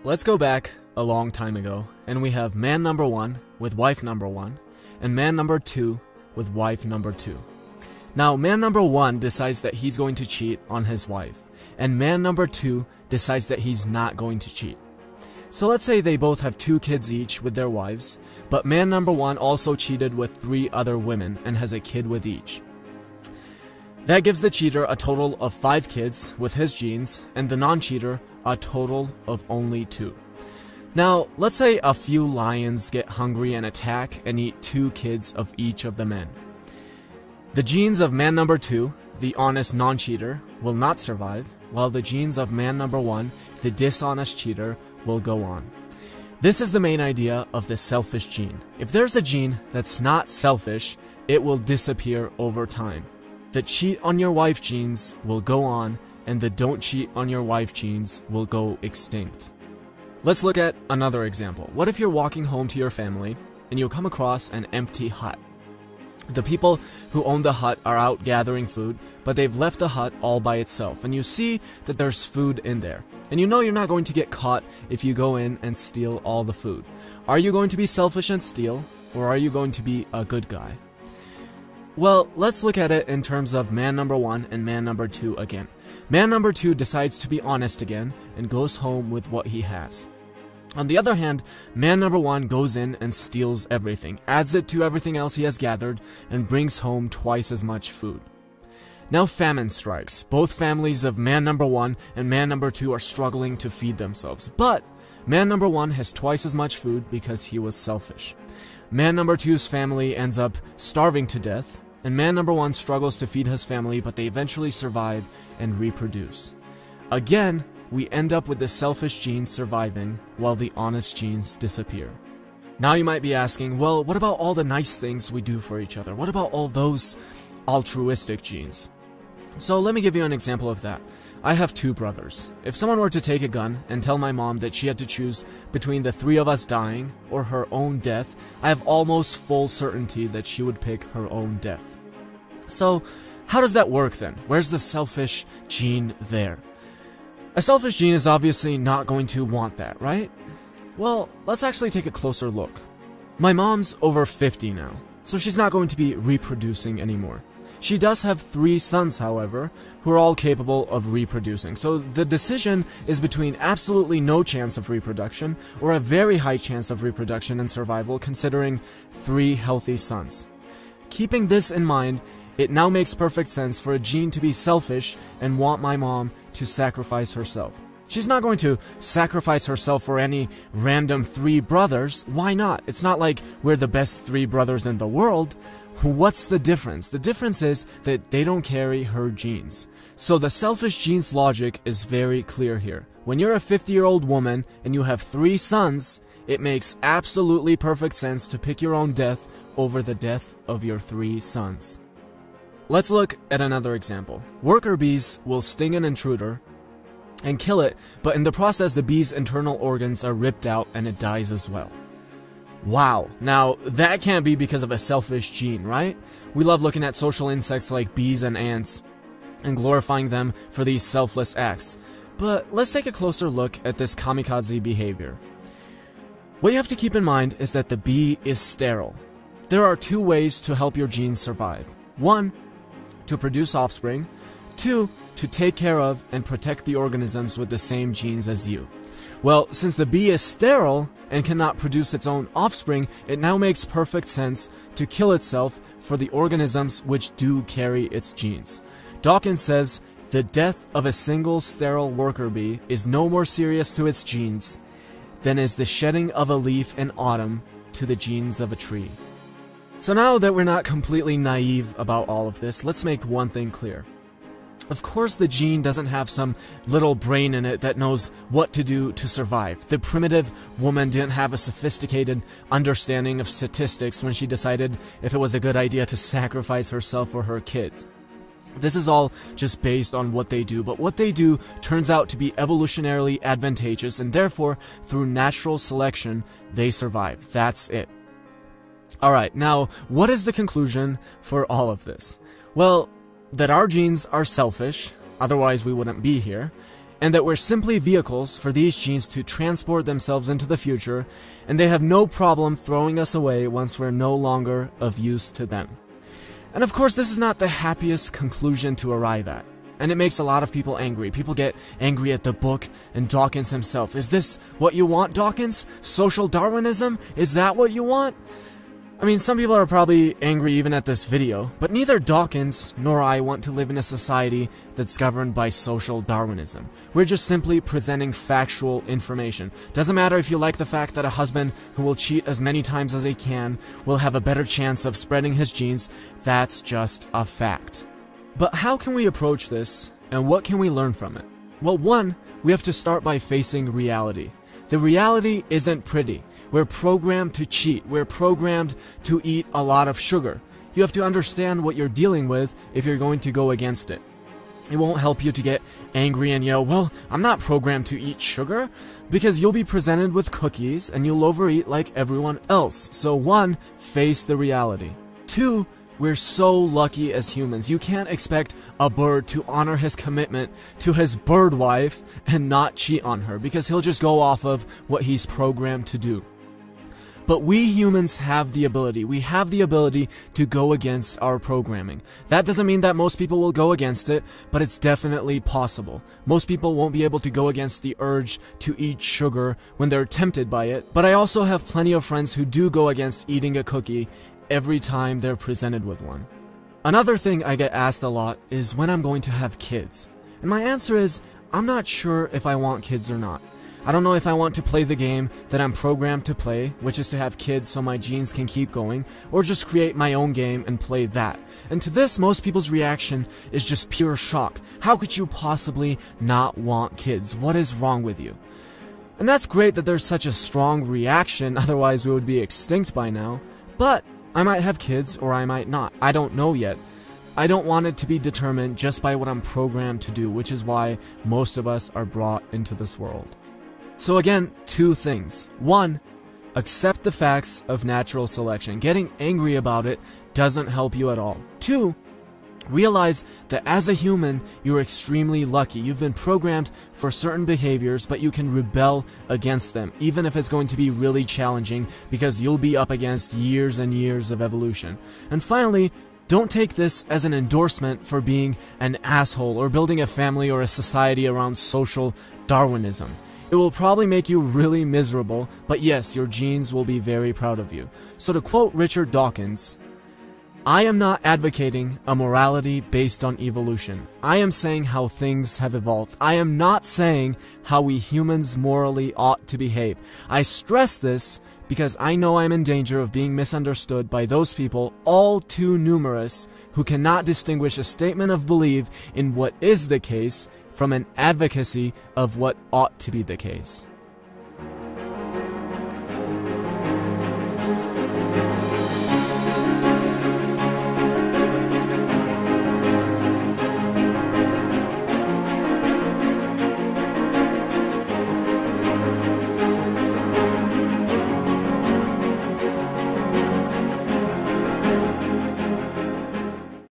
Let's go back a long time ago, and we have man number 1 with wife number 1, and man number 2 with wife number 2. Now, man number 1 decides that he's going to cheat on his wife, and man number 2 decides that he's not going to cheat. So let's say they both have 2 kids each with their wives, but man number 1 also cheated with 3 other women and has a kid with each. That gives the cheater a total of 5 kids with his genes, and the non-cheater a total of only 2. Now, let's say a few lions get hungry and attack and eat 2 kids of each of the men. The genes of man number 2, the honest non-cheater, will not survive, while the genes of man number 1, the dishonest cheater, will go on. This is the main idea of the selfish gene. If there's a gene that's not selfish, it will disappear over time. The cheat on your wife genes will go on, and the don't cheat on your wife genes will go extinct. Let's look at another example. What if you're walking home to your family and you come across an empty hut? The people who own the hut are out gathering food, but they've left the hut all by itself, and you see that there's food in there. And you know you're not going to get caught if you go in and steal all the food. Are you going to be selfish and steal, or are you going to be a good guy? Well, let's look at it in terms of man number 1 and man number 2 again. Man number 2 decides to be honest again and goes home with what he has. On the other hand, man number 1 goes in and steals everything, adds it to everything else he has gathered, and brings home twice as much food. Now famine strikes. Both families of man number 1 and man number 2 are struggling to feed themselves, but man number 1 has twice as much food because he was selfish. Man number 2's family ends up starving to death, and man number 1 struggles to feed his family, but they eventually survive and reproduce. Again, we end up with the selfish genes surviving while the honest genes disappear. Now you might be asking, well, what about all the nice things we do for each other? What about all those altruistic genes? So let me give you an example of that. I have 2 brothers. If someone were to take a gun and tell my mom that she had to choose between the 3 of us dying or her own death, I have almost full certainty that she would pick her own death. So, how does that work then? Where's the selfish gene there? A selfish gene is obviously not going to want that, right? Well, let's actually take a closer look. My mom's over 50 now, so she's not going to be reproducing anymore. She does have 3 sons, however, who are all capable of reproducing. So the decision is between absolutely no chance of reproduction or a very high chance of reproduction and survival, considering 3 healthy sons. Keeping this in mind, it now makes perfect sense for a gene to be selfish and want my mom to sacrifice herself. She's not going to sacrifice herself for any random 3 brothers. Why not? It's not like we're the best 3 brothers in the world. What's the difference? The difference is that they don't carry her genes. So the selfish genes logic is very clear here. When you're a 50-year-old woman and you have 3 sons, it makes absolutely perfect sense to pick your own death over the death of your 3 sons. Let's look at another example. Worker bees will sting an intruder and kill it, but in the process the bee's internal organs are ripped out and it dies as well. Wow, now that can't be because of a selfish gene, right? We love looking at social insects like bees and ants and glorifying them for these selfless acts. But let's take a closer look at this kamikaze behavior. What you have to keep in mind is that the bee is sterile. There are 2 ways to help your genes survive. 1, to produce offspring. 2, to take care of and protect the organisms with the same genes as you. Well, since the bee is sterile and cannot produce its own offspring, it now makes perfect sense to kill itself for the organisms which do carry its genes. Dawkins says, the death of a single sterile worker bee is no more serious to its genes than is the shedding of a leaf in autumn to the genes of a tree. So now that we're not completely naive about all of this, let's make one thing clear. Of course the gene doesn't have some little brain in it that knows what to do to survive. The primitive woman didn't have a sophisticated understanding of statistics when she decided if it was a good idea to sacrifice herself for her kids. This is all just based on what they do, but what they do turns out to be evolutionarily advantageous, and therefore, through natural selection, they survive. That's it. Alright, now, what is the conclusion for all of this? Well, that our genes are selfish, otherwise we wouldn't be here, and that we're simply vehicles for these genes to transport themselves into the future, and they have no problem throwing us away once we're no longer of use to them. And of course, this is not the happiest conclusion to arrive at, and it makes a lot of people angry. People get angry at the book and Dawkins himself. Is this what you want, Dawkins? Social Darwinism? Is that what you want? I mean, some people are probably angry even at this video, but neither Dawkins nor I want to live in a society that's governed by social Darwinism. We're just simply presenting factual information. Doesn't matter if you like the fact that a husband who will cheat as many times as he can will have a better chance of spreading his genes. That's just a fact. But how can we approach this, and what can we learn from it? Well, one, we have to start by facing reality. The reality isn't pretty. We're programmed to cheat. We're programmed to eat a lot of sugar. You have to understand what you're dealing with if you're going to go against it. It won't help you to get angry and yell, well, I'm not programmed to eat sugar, because you'll be presented with cookies and you'll overeat like everyone else. So one, face the reality. Two, we're so lucky as humans. You can't expect a bird to honor his commitment to his bird wife and not cheat on her, because he'll just go off of what he's programmed to do. But we humans have the ability. We have the ability to go against our programming. That doesn't mean that most people will go against it, but it's definitely possible. Most people won't be able to go against the urge to eat sugar when they're tempted by it, but I also have plenty of friends who do go against eating a cookie every time they're presented with one. Another thing I get asked a lot is when I'm going to have kids. And my answer is, I'm not sure if I want kids or not. I don't know if I want to play the game that I'm programmed to play, which is to have kids so my genes can keep going, or just create my own game and play that. And to this, most people's reaction is just pure shock. How could you possibly not want kids? What is wrong with you? And that's great that there's such a strong reaction, otherwise we would be extinct by now. But I might have kids or I might not. I don't know yet. I don't want it to be determined just by what I'm programmed to do, which is why most of us are brought into this world. So again, two things. One, accept the facts of natural selection. Getting angry about it doesn't help you at all. Two, realize that as a human, you're extremely lucky. You've been programmed for certain behaviors, but you can rebel against them, even if it's going to be really challenging, because you'll be up against years and years of evolution. And finally, don't take this as an endorsement for being an asshole or building a family or a society around social Darwinism. It will probably make you really miserable, but yes, your genes will be very proud of you. So to quote Richard Dawkins, I am not advocating a morality based on evolution. I am saying how things have evolved. I am not saying how we humans morally ought to behave. I stress this because I know I'm in danger of being misunderstood by those people, all too numerous, who cannot distinguish a statement of belief in what is the case from an advocacy of what ought to be the case.